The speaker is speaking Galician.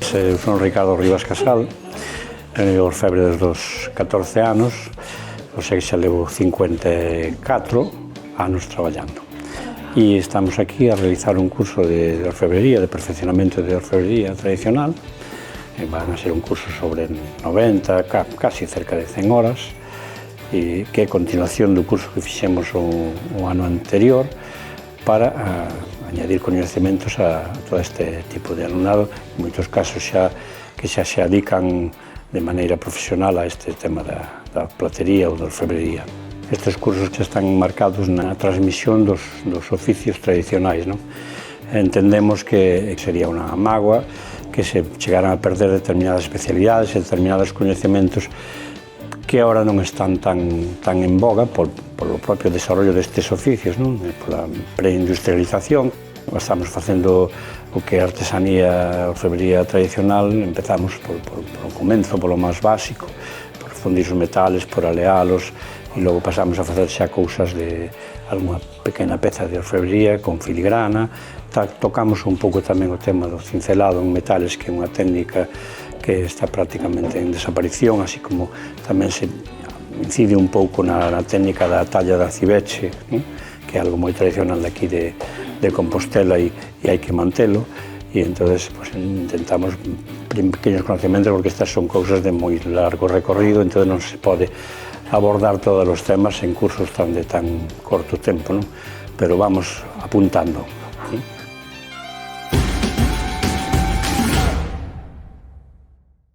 son Ricardo Rivas Casal, orfebre desde os 14 anos, ou sei que xa levo 54 anos traballando. E estamos aquí a realizar un curso de orfebrería, de perfeccionamento de orfebrería tradicional. Van a ser un curso sobre 90, casi cerca de 100 horas, e que é continuación do curso que fixemos o ano anterior para añadir coñecementos a todo este tipo de alumnado, en moitos casos que xa se adican de maneira profesional a este tema da platería ou da orfebrería. Estes cursos xa están marcados na transmisión dos oficios tradicionais, non? Entendemos que sería unha mágoa que se chegaran a perder determinadas especialidades e determinados coñecementos que agora non están tan en boga polo propio desarrollo destes oficios, non? Pola preindustrialización. Estamos facendo o que é artesanía, orfebrería tradicional, empezamos polo comenzo, polo máis básico, por fundir os metales, por alealos, e logo pasamos a facer xa cousas de alguna pequena peza de orfebrería con filigrana. Tocamos un pouco tamén o tema do cincelado en metales, que é unha técnica que está prácticamente en desaparición, así como tamén se incide un pouco na técnica da talla de acibeche, non? Que é algo moi tradicional daqui de Compostela e hai que mantelo, e entonces intentamos pequenos conhecimentos, porque estas son cousas de moi largo recorrido, entonces non se pode abordar todos os temas en cursos de tan corto tempo, non? Pero vamos apuntando.